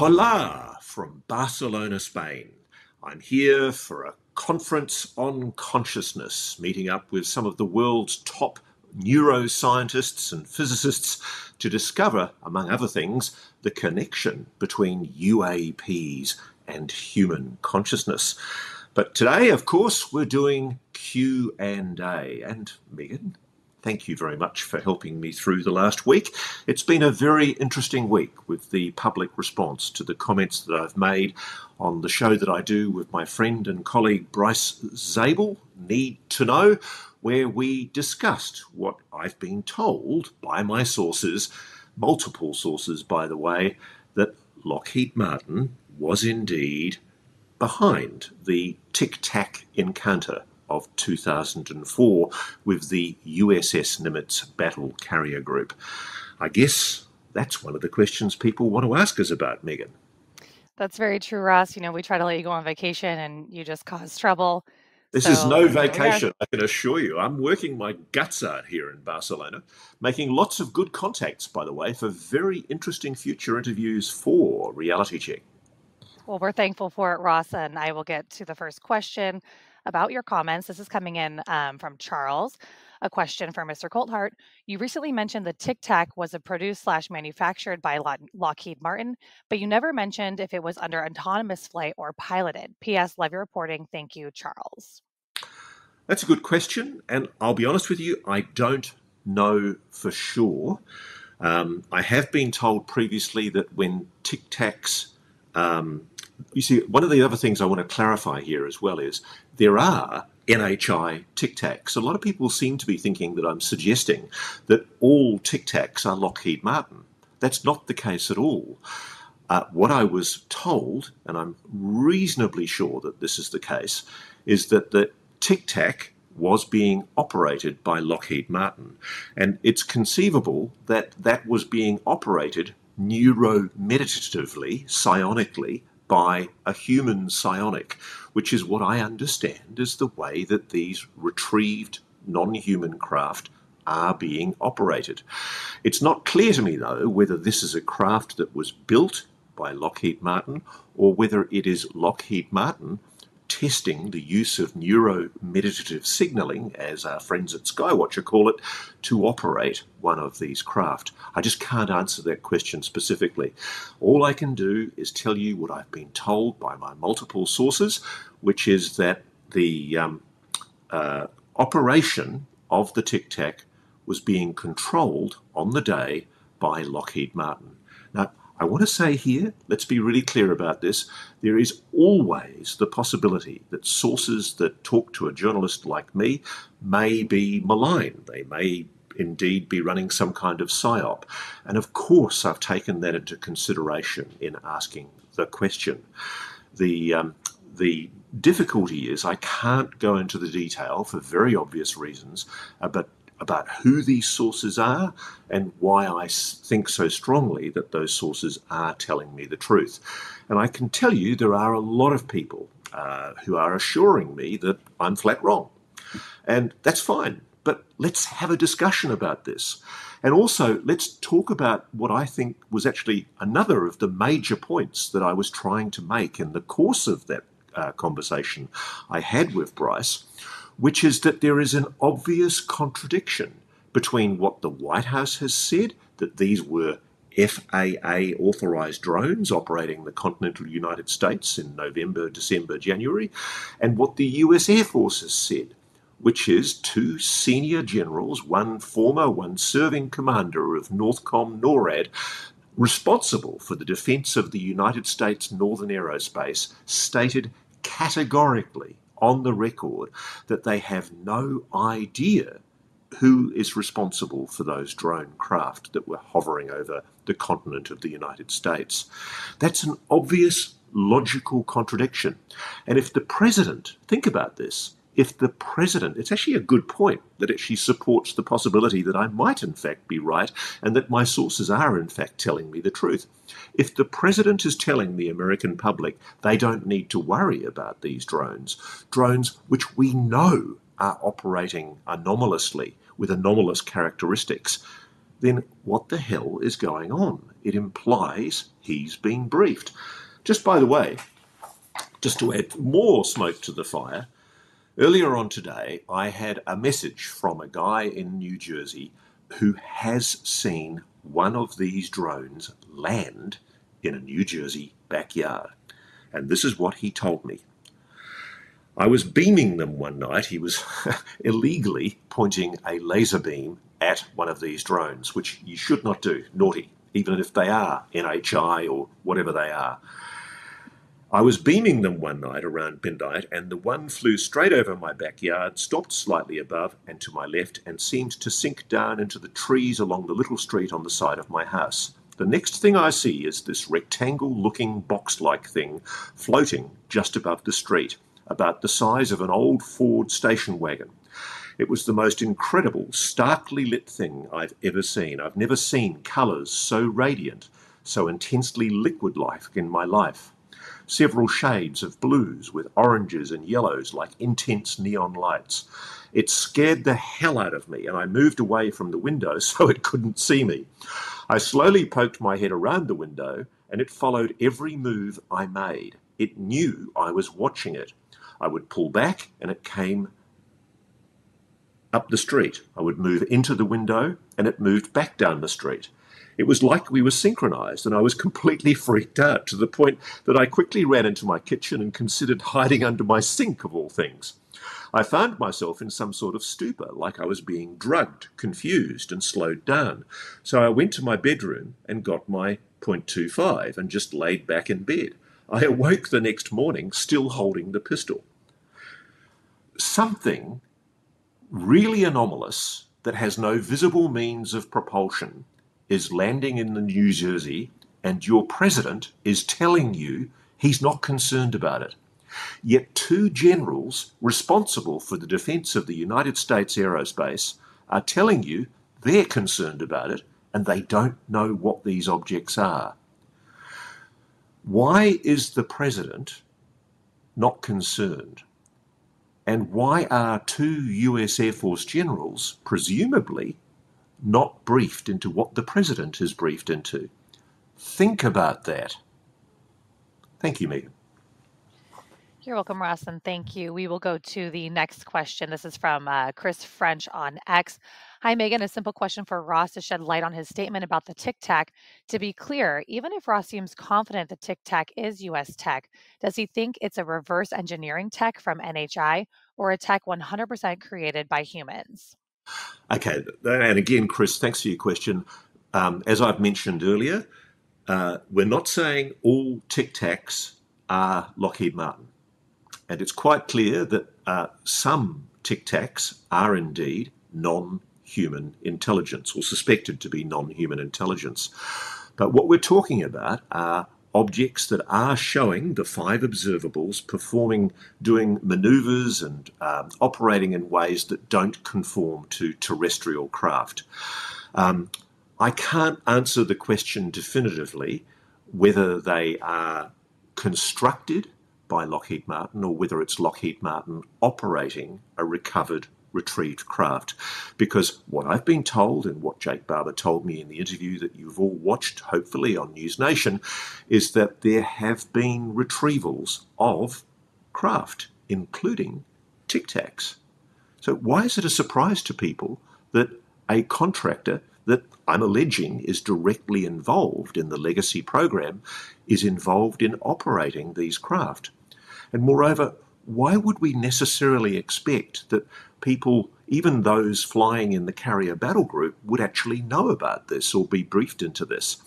Hola from Barcelona, Spain. I'm here for a conference on consciousness, meeting up with some of the world's top neuroscientists and physicists to discover, among other things, the connection between UAPs and human consciousness. But today, of course, we're doing Q&A. And Meagan, thank you very much for helping me through the last week. It's been a very interesting week with the public response to the comments that I've made on the show that I do with my friend and colleague Bryce Zabel, Need to Know, where we discussed what I've been told by my sources, multiple sources by the way, that Lockheed Martin was indeed behind the TicTac encounter of 2004 with the USS Nimitz Battle Carrier Group. I guess that's one of the questions people want to ask us about, Meagan. That's very true, Ross. We try to let you go on vacation and you just cause trouble. This is no vacation, I can assure you. I'm working my guts out here in Barcelona, making lots of good contacts, by the way, for very interesting future interviews for Reality Check. Well, we're thankful for it, Ross, and I will get to the first question about your comments. This is coming in from Charles. A question for Mr. Coulthart. You recently mentioned the TicTac was produced/manufactured by Lockheed Martin, but you never mentioned if it was under autonomous flight or piloted. P.S. Love your reporting. Thank you, Charles. That's a good question, and I'll be honest with you, I don't know for sure. I have been told previously that when TicTacs you see, one of the other things I want to clarify here as well is there are NHI TicTacs. A lot of people seem to be thinking that I'm suggesting that all TicTacs are Lockheed Martin. That's not the case at all. What I was told, and I'm reasonably sure that this is the case, is that the TicTac was being operated by Lockheed Martin. And it's conceivable that that was being operated neuromeditatively, psionically, by a human psionic, which is what I understand is the way that these retrieved non-human craft are being operated. It's not clear to me, though, whether this is a craft that was built by Lockheed Martin or whether it is Lockheed Martin testing the use of neuromeditative signaling, as our friends at Skywatcher call it, to operate one of these craft. I just can't answer that question specifically. All I can do is tell you what I've been told by my multiple sources, which is that the operation of the TicTac was being controlled on the day by Lockheed Martin. Now, I want to say here, let's be really clear about this, there is always the possibility that sources that talk to a journalist like me may be malign. They may indeed be running some kind of psyop. And of course, I've taken that into consideration in asking the question. The difficulty is I can't go into the detail for very obvious reasons about who these sources are and why I think so strongly that those sources are telling me the truth. And I can tell you there are a lot of people who are assuring me that I'm flat wrong. And that's fine, but let's have a discussion about this. And also, let's talk about what I think was actually another of the major points that I was trying to make in the course of that conversation I had with Bryce, which is that there is an obvious contradiction between what the White House has said, that these were FAA authorized drones operating the continental United States in November, December, January, and what the US Air Force has said, which is two senior generals, one former, one serving commander of Northcom NORAD, responsible for the defense of the United States Northern Aerospace, stated categorically on the record that they have no idea who is responsible for those drone craft that were hovering over the continent of the United States. That's an obvious logical contradiction. And if the president, think about this, if the president, it's actually a good point that it actually supports the possibility that I might in fact be right and that my sources are in fact telling me the truth. If the president is telling the American public they don't need to worry about these drones which we know are operating anomalously with anomalous characteristics, then what the hell is going on? It implies he's been briefed. Just by the way, just to add more smoke to the fire, earlier on today, I had a message from a guy in New Jersey who has seen one of these drones land in a New Jersey backyard. And this is what he told me. I was beaming them one night. He was illegally pointing a laser beam at one of these drones, which you should not do, naughty, even if they are NHI or whatever they are. I was beaming them one night around midnight, and the one flew straight over my backyard, stopped slightly above and to my left, and seemed to sink down into the trees along the little street on the side of my house. The next thing I see is this rectangle-looking box-like thing floating just above the street, about the size of an old Ford station wagon. It was the most incredible, starkly lit thing I've ever seen. I've never seen colours so radiant, so intensely liquid-like in my life. Several shades of blues with oranges and yellows like intense neon lights. It scared the hell out of me, and I moved away from the window so it couldn't see me. I slowly poked my head around the window, and it followed every move I made. It knew I was watching it. I would pull back, and it came up the street. I would move into the window, and it moved back down the street. It was like we were synchronized, and I was completely freaked out to the point that I quickly ran into my kitchen and considered hiding under my sink, of all things. I found myself in some sort of stupor, like I was being drugged, confused, and slowed down. So I went to my bedroom and got my .25 and just laid back in bed. I awoke the next morning still holding the pistol. Something really anomalous that has no visible means of propulsion is landing in the New Jersey, and your president is telling you he's not concerned about it. Yet two generals responsible for the defense of the United States aerospace are telling you they're concerned about it and they don't know what these objects are. Why is the president not concerned? And why are two US Air Force generals, presumably, not briefed into what the president is briefed into? Think about that. Thank you, Meagan. You're welcome, Ross, and thank you. We will go to the next question. This is from Chris French on X. Hi, Meagan. A simple question for Ross to shed light on his statement about the TicTac. To be clear, even if Ross seems confident the TicTac is U.S. tech, does he think it's a reverse engineering tech from NHI or a tech 100% created by humans? Okay, and again, Chris, thanks for your question. As I've mentioned earlier, we're not saying all TicTacs are Lockheed Martin. And it's quite clear that some TicTacs are indeed non-human intelligence, or suspected to be non-human intelligence. But what we're talking about are objects that are showing the five observables performing, doing maneuvers and operating in ways that don't conform to terrestrial craft. I can't answer the question definitively whether they are constructed by Lockheed Martin or whether it's Lockheed Martin operating a recovered, retrieved craft. Because what I've been told and what Jake Barber told me in the interview that you've all watched, hopefully on NewsNation, is that there have been retrievals of craft, including TicTacs. So why is it a surprise to people that a contractor that I'm alleging is directly involved in the legacy program is involved in operating these craft? And moreover, why would we necessarily expect that people, even those flying in the carrier battle group, would actually know about this or be briefed into this?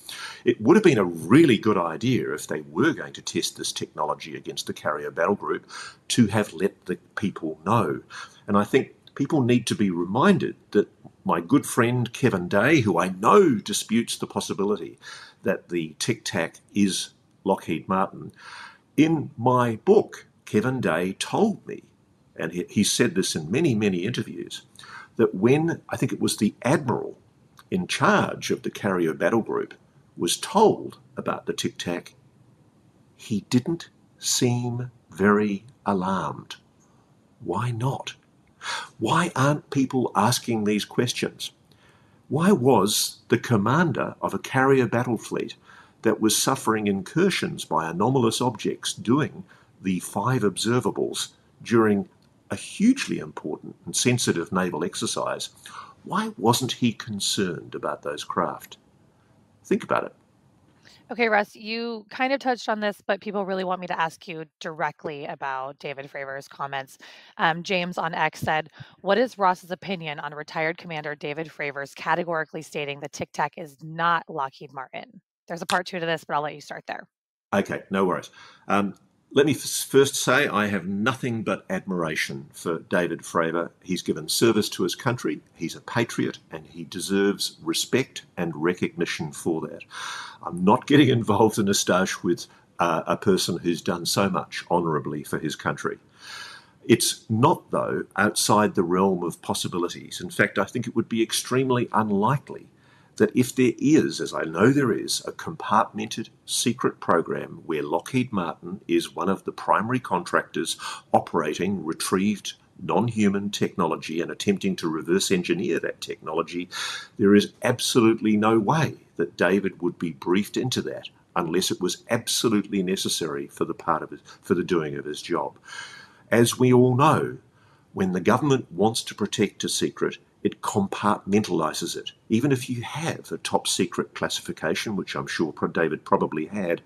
It would have been a really good idea if they were going to test this technology against the carrier battle group to have let the people know. And I think people need to be reminded that my good friend Kevin Day, who I know disputes the possibility that the TicTac is Lockheed Martin, in my book, Kevin Day told me, and he said this in many, many interviews, that when, I think it was the admiral in charge of the carrier battle group was told about the TicTac, he didn't seem very alarmed. Why not? Why aren't people asking these questions? Why was the commander of a carrier battle fleet that was suffering incursions by anomalous objects doing the 5 observables during a hugely important and sensitive naval exercise, why wasn't he concerned about those craft? Think about it. Okay, Russ, you kind of touched on this, but people really want me to ask you directly about David Fravor's comments. James on X said, "What is Ross's opinion on retired Commander David Fravors categorically stating that TicTac is not Lockheed Martin?" There's a part two to this, but I'll let you start there. Okay, no worries. Um, Let me first say I have nothing but admiration for David Fravor. He's given service to his country, he's a patriot, and he deserves respect and recognition for that. I'm not getting involved in a stoush with a person who's done so much honourably for his country. It's not, though, outside the realm of possibilities. In fact, I think it would be extremely unlikely that if there is, as I know there is, a compartmented secret program where Lockheed Martin is one of the primary contractors operating retrieved non-human technology and attempting to reverse engineer that technology, there is absolutely no way that David would be briefed into that unless it was absolutely necessary for the doing of his job. As we all know, when the government wants to protect a secret, it compartmentalises it. Even if you have a top secret classification, which I'm sure David probably had,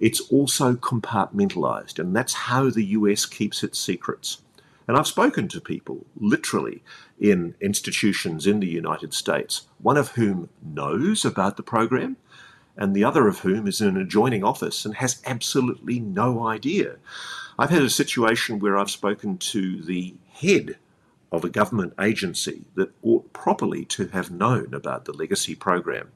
it's also compartmentalised, and that's how the US keeps its secrets. And I've spoken to people, literally, in institutions in the United States, one of whom knows about the program, and the other of whom is in an adjoining office and has absolutely no idea. I've had a situation where I've spoken to the head of a government agency that ought properly to have known about the legacy program.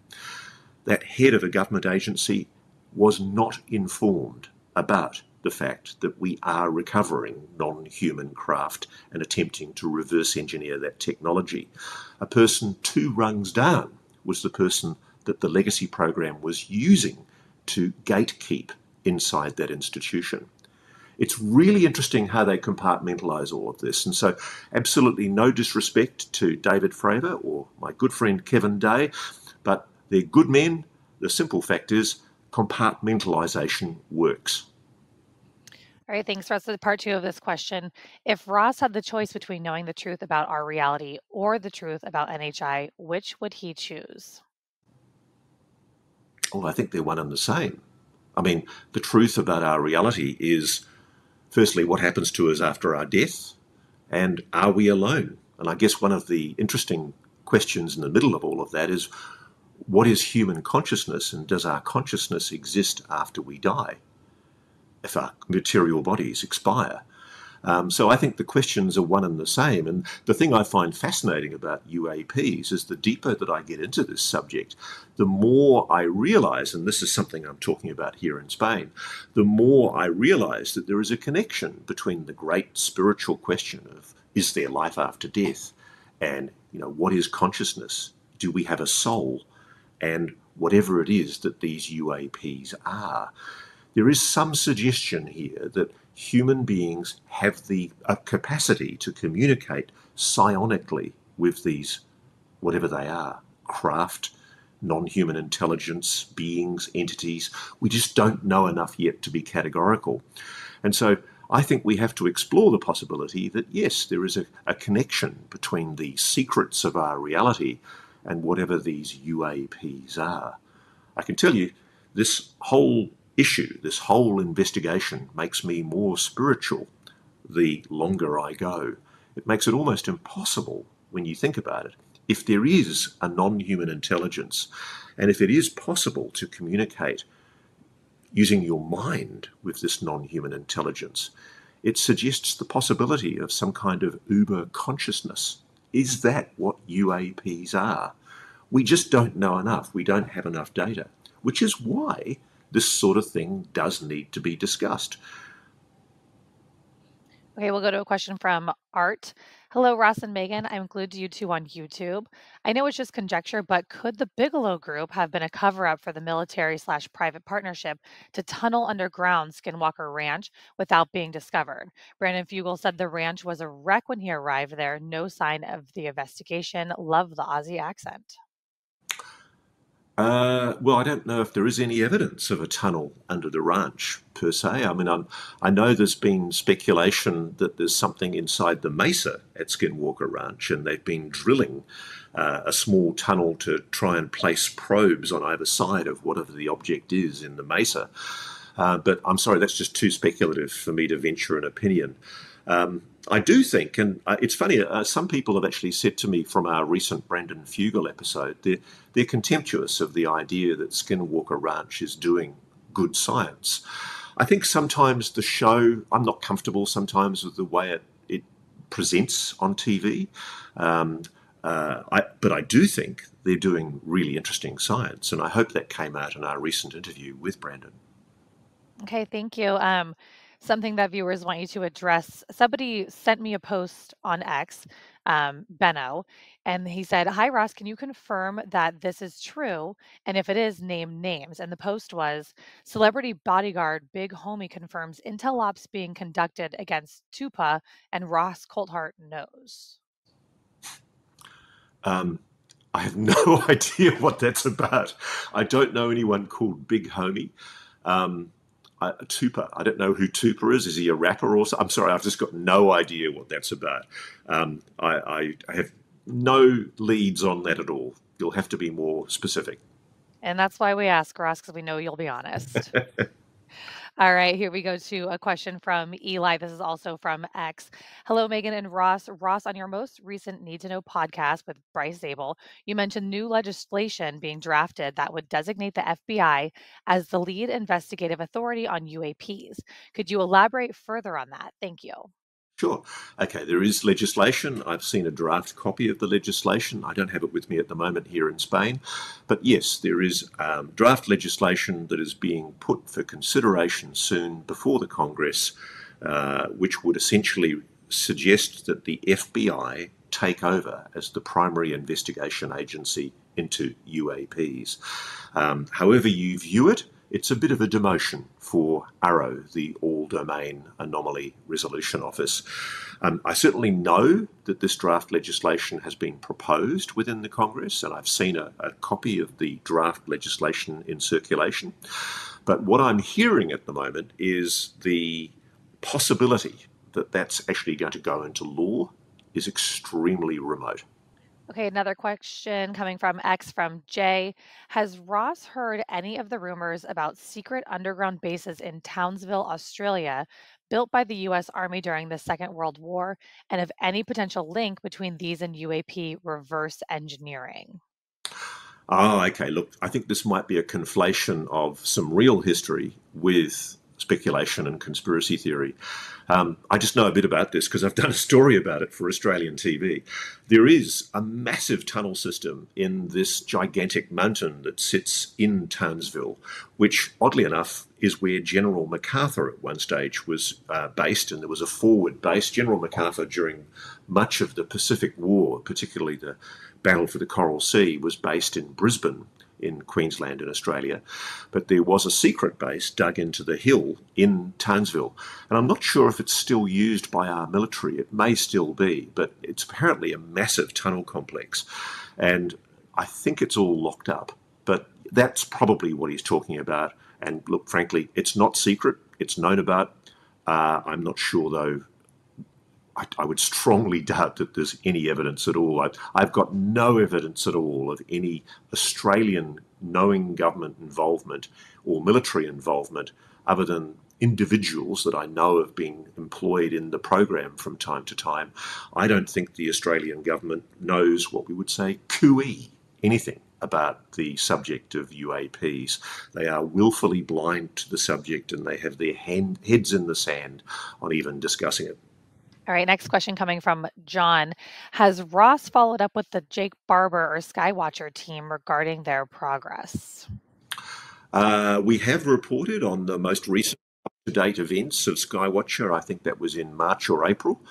That head of a government agency was not informed about the fact that we are recovering non-human craft and attempting to reverse engineer that technology. A person 2 rungs down was the person that the legacy program was using to gatekeep inside that institution. It's really interesting how they compartmentalise all of this. And so, absolutely no disrespect to David Fravor or my good friend Kevin Day, but they're good men. The simple fact is, compartmentalisation works. All right, thanks, Russ. Part two of this question. If Ross had the choice between knowing the truth about our reality or the truth about NHI, which would he choose? Well, I think they're one and the same. I mean, the truth about our reality is, firstly, what happens to us after our death, and are we alone? And I guess one of the interesting questions in the middle of all of that is, what is human consciousness, and does our consciousness exist after we die, if our material bodies expire? So I think the questions are one and the same. And the thing I find fascinating about UAPs is the deeper that I get into this subject, the more I realize, and this is something I'm talking about here in Spain, the more I realize that there is a connection between the great spiritual question of, is there life after death? And, what is consciousness? Do we have a soul? And whatever it is that these UAPs are. There is some suggestion here that human beings have the capacity to communicate psionically with these, whatever they are, craft, non-human intelligence, beings, entities. We just don't know enough yet to be categorical. And so I think we have to explore the possibility that, yes, there is a connection between the secrets of our reality and whatever these UAPs are. I can tell you, this whole issue, this whole investigation makes me more spiritual the longer I go. It makes it almost impossible when you think about it. If there is a non-human intelligence, and if it is possible to communicate using your mind with this non-human intelligence, it suggests the possibility of some kind of uber consciousness. Is that what UAPs are? We just don't know enough. We don't have enough data, which is why this sort of thing does need to be discussed. Okay, we'll go to a question from Art. Hello, Ross and Megan. I'm glued to you two on YouTube. I know it's just conjecture, but could the Bigelow Group have been a cover up for the military/private partnership to tunnel underground Skinwalker Ranch without being discovered? Brandon Fugel said the ranch was a wreck when he arrived there. No sign of the investigation. Love the Aussie accent. Well, I don't know if there is any evidence of a tunnel under the ranch per se. I mean, I know there's been speculation that there's something inside the mesa at Skinwalker Ranch, and they've been drilling a small tunnel to try and place probes on either side of whatever the object is in the mesa. But I'm sorry, that's just too speculative for me to venture an opinion. I do think, and it's funny, some people have actually said to me from our recent Brandon Fugel episode, they're contemptuous of the idea that Skinwalker Ranch is doing good science. I think sometimes the show, I'm not comfortable sometimes with the way it presents on TV, but I do think they're doing really interesting science, and I hope that came out in our recent interview with Brandon. Okay, thank you. Something that viewers want you to address. Somebody sent me a post on X, Benno, and he said, "Hi Ross, can you confirm that this is true? And if it is, name names." And the post was, "Celebrity bodyguard Big Homie confirms intel ops being conducted against Tupa, and Ross Coulthart knows." I have no idea what that's about. I don't know anyone called Big Homie. Tupa, I don't know who Tupa is. Is he a rapper or something? I'm sorry, I've just got no idea what that's about. I have no leads on that at all. You'll have to be more specific. And that's why we ask, Ross, because we know you'll be honest. All right, here we go to a question from Eli. This is also from X. Hello, Meagan and Ross. Ross, on your most recent Need to Know podcast with Bryce Zabel, you mentioned new legislation being drafted that would designate the FBI as the lead investigative authority on UAPs. Could you elaborate further on that? Thank you. Sure. Okay, there is legislation. I've seen a draft copy of the legislation. I don't have it with me at the moment here in Spain. But yes, there is draft legislation that is being put for consideration soon before the Congress, which would essentially suggest that the FBI take over as the primary investigation agency into UAPs. However you view it, it's a bit of a demotion for ARRO, the All Domain Anomaly Resolution Office. I certainly know that this draft legislation has been proposed within the Congress, and I've seen a copy of the draft legislation in circulation. But what I'm hearing at the moment is the possibility that that's actually going to go into law is extremely remote. Okay, another question coming from X from Jay. Has Ross heard any of the rumors about secret underground bases in Townsville, Australia, built by the US Army during the Second World War, and of any potential link between these and UAP reverse engineering? Okay. Look, I think this might be a conflation of some real history with speculation and conspiracy theory. I just know a bit about this because I've done a story about it for Australian TV. There is a massive tunnel system in this gigantic mountain that sits in Townsville, which, oddly enough, is where General MacArthur at one stage was based, and there was a forward base. General MacArthur, during much of the Pacific War, particularly the Battle for the Coral Sea, was based in Brisbane in Queensland in Australia, but there was a secret base dug into the hill in Townsville. And I'm not sure if it's still used by our military. It may still be, but it's apparently a massive tunnel complex. And I think it's all locked up, but that's probably what he's talking about. And look, frankly, it's not secret. It's known about. I'm not sure, though. I would strongly doubt that there's any evidence at all. I've got no evidence at all of any Australian knowing government involvement or military involvement other than individuals that I know have been employed in the program from time to time. I don't think the Australian government knows what we would say cooey, anything about the subject of UAPs. They are willfully blind to the subject, and they have their heads in the sand on even discussing it. All right, next question coming from John. Has Ross followed up with the Jake Barber or Skywatcher team regarding their progress? We have reported on the most recent up-to-date events of Skywatcher. I think that was in March or April.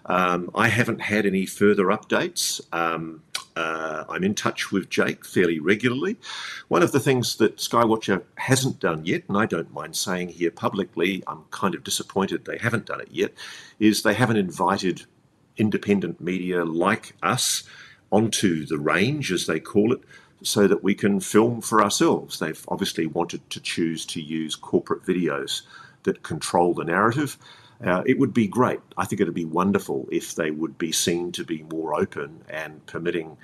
I haven't had any further updates. I'm in touch with Jake fairly regularly. One of the things that Skywatcher hasn't done yet, and I don't mind saying here publicly, I'm kind of disappointed they haven't done it yet, is they haven't invited independent media like us onto the range, as they call it, so that we can film for ourselves. They've obviously wanted to choose to use corporate videos that control the narrative. It would be great. I think it would be wonderful if they would be seen to be more open and permitting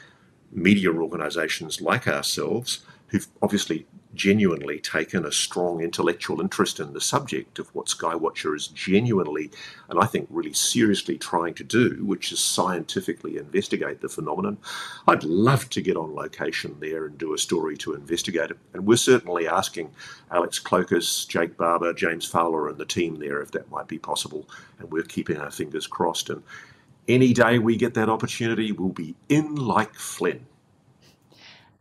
media organisations like ourselves, who've obviously genuinely taken a strong intellectual interest in the subject of what Skywatcher is genuinely, and I think really seriously trying to do, which is scientifically investigate the phenomenon. I'd love to get on location there and do a story to investigate it. And we're certainly asking Alex Clokas, Jake Barber, James Fowler and the team there if that might be possible. And we're keeping our fingers crossed. And any day we get that opportunity, we'll be in like Flynn.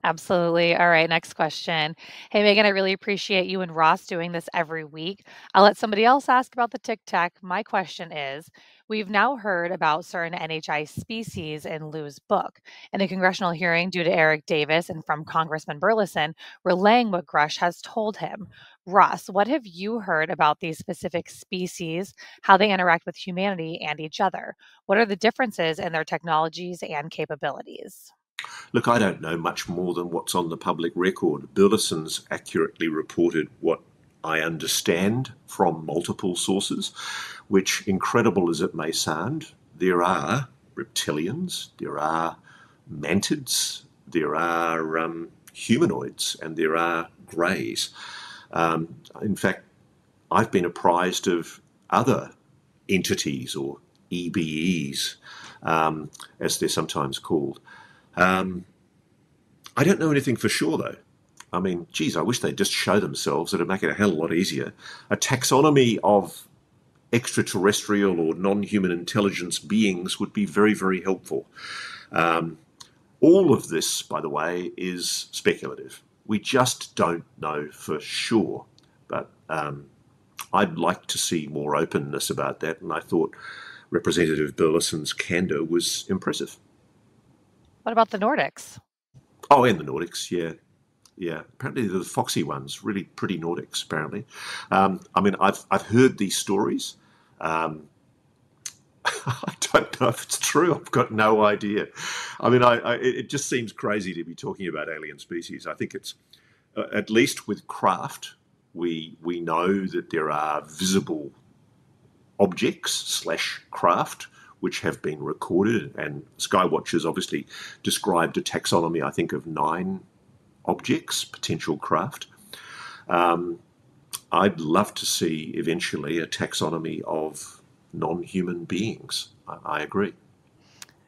Absolutely. All right, next question. Hey, Meagan, I really appreciate you and Ross doing this every week. I'll let somebody else ask about the TicTac. My question is, we've now heard about certain NHI species in Lou's book. In a congressional hearing due to Eric Davis and from Congressman Burleson, relaying what Grush has told him. Ross, what have you heard about these specific species, how they interact with humanity and each other? What are the differences in their technologies and capabilities? Look, I don't know much more than what's on the public record. Burleson's accurately reported what I understand from multiple sources, which, incredible as it may sound, there are reptilians, there are mantids, there are humanoids, and there are greys. In fact, I've been apprised of other entities or EBEs, as they're sometimes called. I don't know anything for sure, though. I mean, geez, I wish they'd just show themselves. It'd make it a hell of a lot easier. A taxonomy of extraterrestrial or non-human intelligence beings would be very, very helpful. All of this, by the way, is speculative. We just don't know for sure. But I'd like to see more openness about that, and I thought Representative Burleson's candour was impressive. What about the Nordics? Oh, and the Nordics, yeah. Yeah, apparently the foxy ones, really pretty Nordics, apparently. I mean, I've heard these stories. I don't know if it's true. I've got no idea. I mean, it just seems crazy to be talking about alien species. I think it's, at least with craft, we know that there are visible objects slash craft which have been recorded, and Skywatcher's obviously described a taxonomy, I think, of 9 objects, potential craft. I'd love to see eventually a taxonomy of non-human beings. I agree.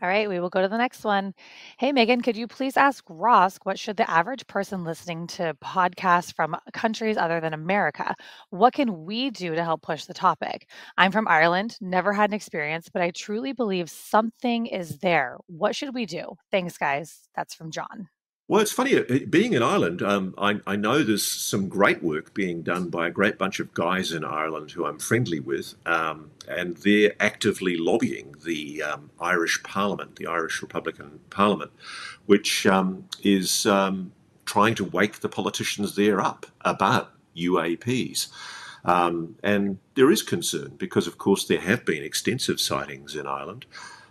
All right, we will go to the next one. Hey, Meagan, could you please ask Ross what should the average person listening to podcasts from countries other than America? What can we do to help push the topic? I'm from Ireland, never had an experience, but I truly believe something is there. What should we do? Thanks, guys. That's from John. Well, it's funny, being in Ireland, I know there's some great work being done by a great bunch of guys in Ireland who I'm friendly with, and they're actively lobbying the Irish Parliament, the Irish Republican Parliament, which is trying to wake the politicians there up about UAPs. And there is concern because, of course, there have been extensive sightings in Ireland.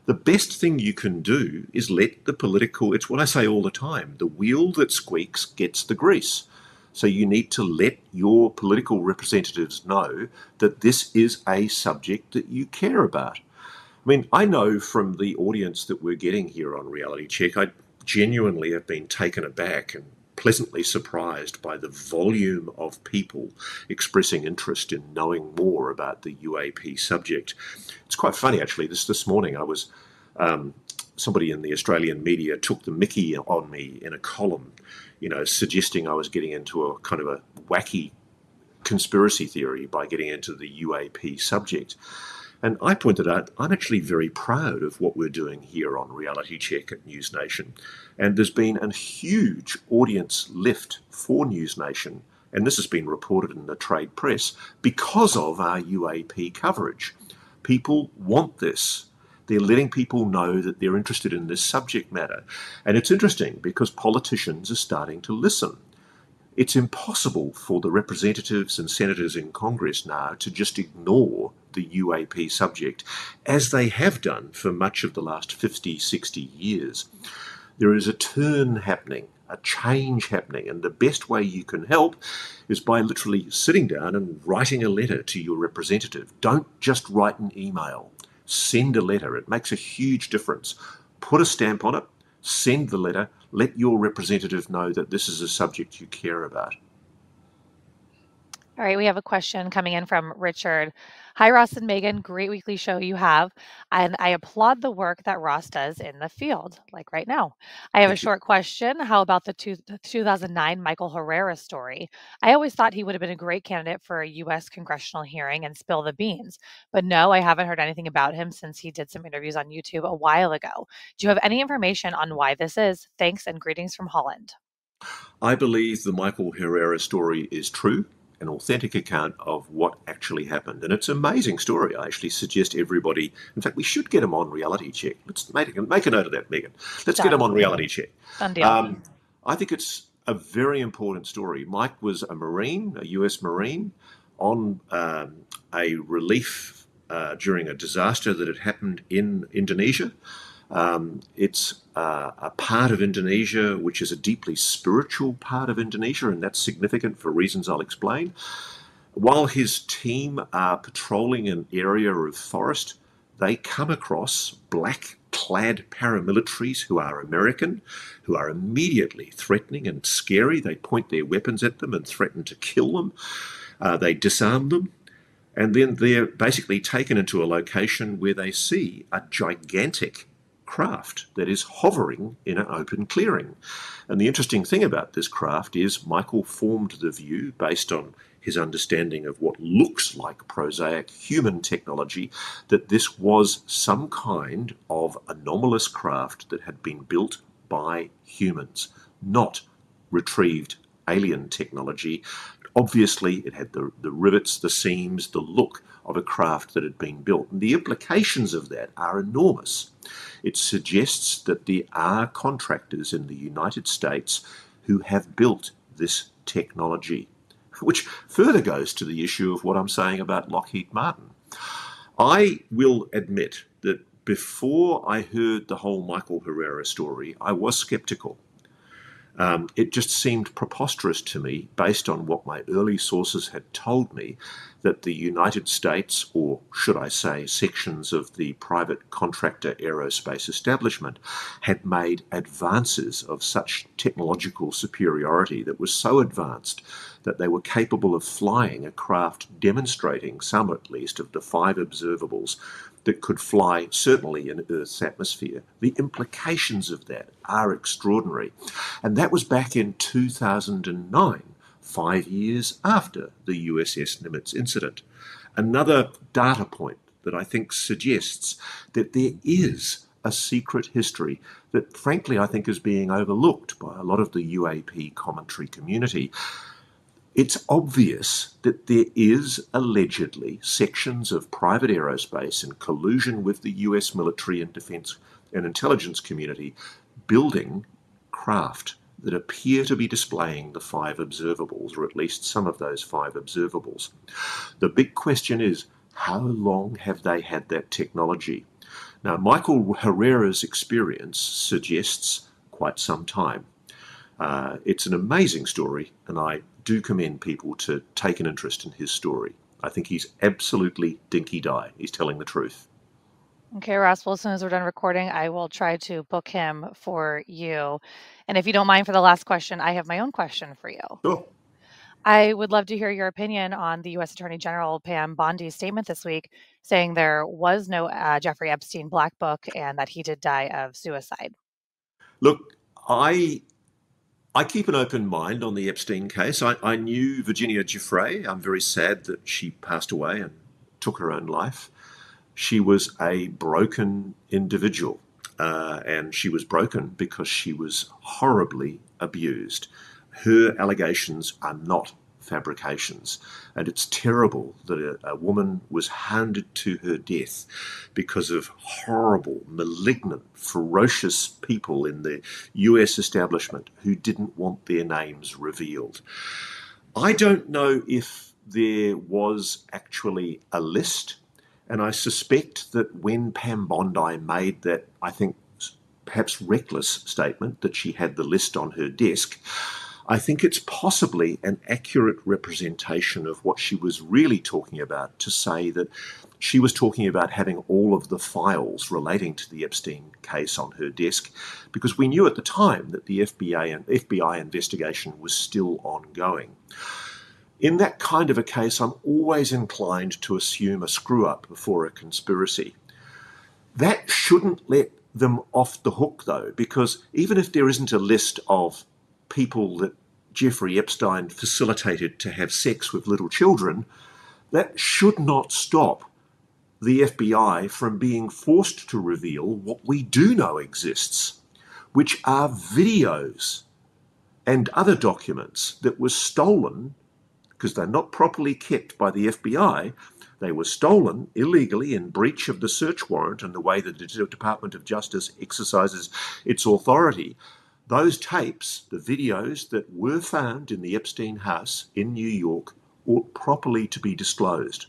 The best thing you can do is let the political, it's what I say all the time, the wheel that squeaks gets the grease. So you need to let your political representatives know that this is a subject that you care about. I mean, I know from the audience that we're getting here on Reality Check, I genuinely have been taken aback and pleasantly surprised by the volume of people expressing interest in knowing more about the UAP subject. It's quite funny, actually. This morning, I was somebody in the Australian media took the mickey on me in a column, suggesting I was getting into a kind of a wacky conspiracy theory by getting into the UAP subject. And I pointed out, I'm actually very proud of what we're doing here on Reality Check at NewsNation. And there's been a huge audience lift for NewsNation, and this has been reported in the trade press, because of our UAP coverage. People want this. They're letting people know that they're interested in this subject matter. And it's interesting because politicians are starting to listen. It's impossible for the representatives and senators in Congress now to just ignore the UAP subject, as they have done for much of the last 50, 60 years. There is a turn happening a change happening. And the best way you can help is by literally sitting down and writing a letter to your representative. Don't just write an email. Send a letter. It makes a huge difference. Put a stamp on it, send the letter, let your representative know that this is a subject you care about. All right, we have a question coming in from Richard. Hi, Ross and Meagan. Great weekly show you have. And I applaud the work that Ross does in the field, like right now. I have a Thank you. short question. How about the 2009 Michael Herrera story? I always thought he would have been a great candidate for a U.S. congressional hearing and spill the beans. But no, I haven't heard anything about him since he did some interviews on YouTube a while ago. Do you have any information on why this is? Thanks and greetings from Holland. I believe the Michael Herrera story is true, an authentic account of what actually happened. And it's an amazing story. I actually suggest everybody, in fact, we should get him on Reality Check. Let's make a note of that, Meagan. Let's get him on Reality Check. Done deal. I think it's a very important story. Mike was a Marine, a US Marine, on a relief during a disaster that had happened in Indonesia. It's a part of Indonesia which is a deeply spiritual part of Indonesia, and that's significant for reasons I'll explain. While his team are patrolling an area of forest, they come across black-clad paramilitaries who are American, who are immediately threatening and scary. They point their weapons at them and threaten to kill them. They disarm them. And then they're basically taken into a location where they see a gigantic craft that is hovering in an open clearing. And the interesting thing about this craft is Michael formed the view based on his understanding of what looks like prosaic human technology, that this was some kind of anomalous craft that had been built by humans, not retrieved alien technology. Obviously, it had the rivets, the seams, the look of a craft that had been built. And the implications of that are enormous. It suggests that there are contractors in the United States who have built this technology, which further goes to the issue of what I'm saying about Lockheed Martin. I will admit that before I heard the whole Michael Herrera story, I was skeptical. It just seemed preposterous to me, based on what my early sources had told me, that the United States, or should I say sections of the private contractor aerospace establishment, had made advances of such technological superiority that was so advanced that they were capable of flying a craft demonstrating some, at least, of the 5 observables that could fly certainly in Earth's atmosphere. The implications of that are extraordinary. And that was back in 2009, 5 years after the USS Nimitz incident. Another data point that I think suggests that there is a secret history that, frankly, I think is being overlooked by a lot of the UAP commentary community. It's obvious that there is allegedly sections of private aerospace in collusion with the US military and defense and intelligence community building craft that appear to be displaying the 5 observables, or at least some of those 5 observables. The big question is, how long have they had that technology? Now, Michael Herrera's experience suggests quite some time. It's an amazing story, and I do commend people to take an interest in his story. I think he's absolutely dinky-die. He's telling the truth. Okay, Ross, well, as soon as we're done recording, I will try to book him for you. And if you don't mind, for the last question, I have my own question for you. Sure. I would love to hear your opinion on the U.S. Attorney General Pam Bondi's statement this week saying there was no Jeffrey Epstein black book and that he did die of suicide. Look, I keep an open mind on the Epstein case. I knew Virginia Giuffre. I'm very sad that she passed away and took her own life. She was a broken individual, and she was broken because she was horribly abused. Her allegations are not fabrications, and it's terrible that a woman was hounded to her death because of horrible, malignant, ferocious people in the US establishment who didn't want their names revealed. I don't know if there was actually a list, and I suspect that when Pam Bondi made that, I think, perhaps reckless statement that she had the list on her desk, I think it's possibly an accurate representation of what she was really talking about to say that she was talking about having all of the files relating to the Epstein case on her desk, because we knew at the time that the FBI investigation was still ongoing. In that kind of a case, I'm always inclined to assume a screw-up before a conspiracy. That shouldn't let them off the hook, though, because even if there isn't a list of people that Jeffrey Epstein facilitated to have sex with little children, that should not stop the FBI from being forced to reveal what we do know exists, which are videos and other documents that were stolen because they're not properly kept by the FBI. They were stolen illegally in breach of the search warrant and the way that the Department of Justice exercises its authority. Those tapes, the videos that were found in the Epstein house in New York, ought properly to be disclosed.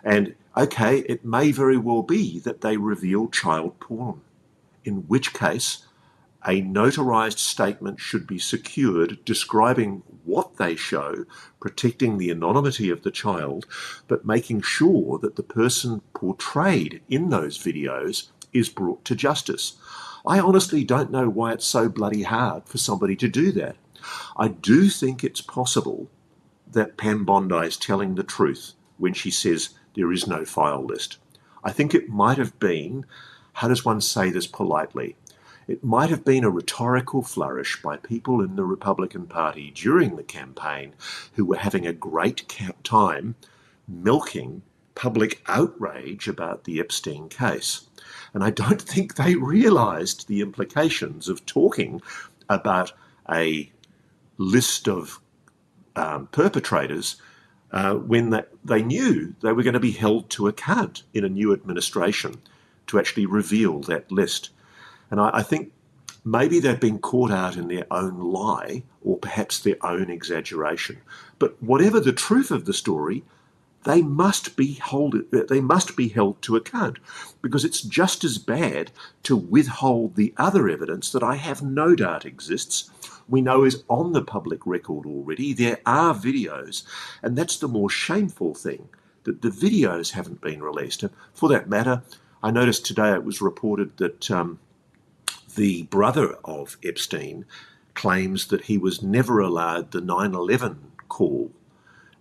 And, okay, it may very well be that they reveal child porn, in which case a notarized statement should be secured describing what they show, protecting the anonymity of the child, but making sure that the person portrayed in those videos is brought to justice. I honestly don't know why it's so bloody hard for somebody to do that. I do think it's possible that Pam Bondi is telling the truth when she says there is no file list. I think it might have been, how does one say this politely? It might have been a rhetorical flourish by people in the Republican Party during the campaign who were having a great time milking public outrage about the Epstein case. And I don't think they realised the implications of talking about a list of perpetrators when they knew they were going to be held to account in a new administration to actually reveal that list. And I think maybe they've been caught out in their own lie or perhaps their own exaggeration. But whatever the truth of the story, they must be held to account, because it's just as bad to withhold the other evidence that I have no doubt exists. We know is on the public record already. There are videos, and that's the more shameful thing, that the videos haven't been released. And for that matter, I noticed today it was reported that the brother of Epstein claims that he was never allowed the 9/11 call.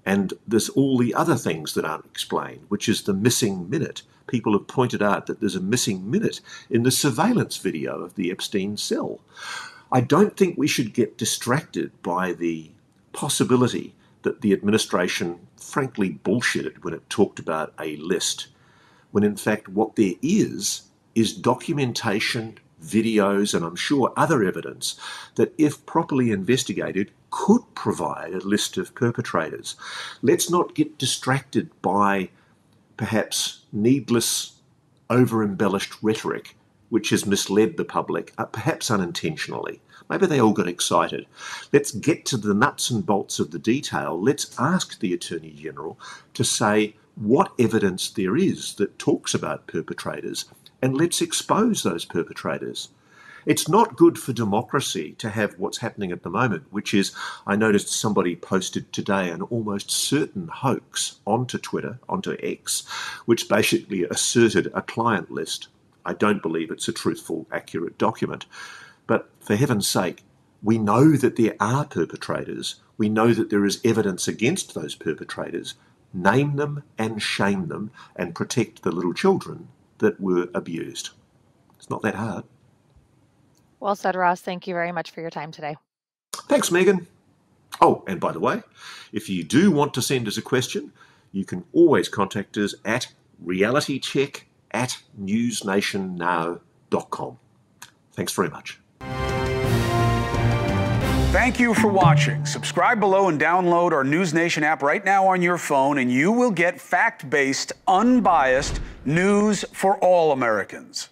And there's all the other things that aren't explained, which is the missing minute. People have pointed out that there's a missing minute in the surveillance video of the Epstein cell. I don't think we should get distracted by the possibility that the administration frankly bullshitted when it talked about a list, when in fact what there is documentation, videos, and I'm sure other evidence that, if properly investigated, could provide a list of perpetrators. Let's not get distracted by perhaps needless, over-embellished rhetoric which has misled the public, perhaps unintentionally. Maybe they all got excited. Let's get to the nuts and bolts of the detail. Let's ask the Attorney General to say what evidence there is that talks about perpetrators, and let's expose those perpetrators. It's not good for democracy to have what's happening at the moment, which is, I noticed somebody posted today an almost certain hoax onto Twitter, onto X, which basically asserted a client list. I don't believe it's a truthful, accurate document. But for heaven's sake, we know that there are perpetrators. We know that there is evidence against those perpetrators. Name them and shame them and protect the little children that were abused. It's not that hard. Well said, Ross. Thank you very much for your time today. Thanks, Meagan. Oh, and by the way, if you do want to send us a question, you can always contact us at realitycheck@newsnationnow.com. Thanks very much. Thank you for watching. Subscribe below and download our NewsNation app right now on your phone, and you will get fact-based, unbiased news for all Americans.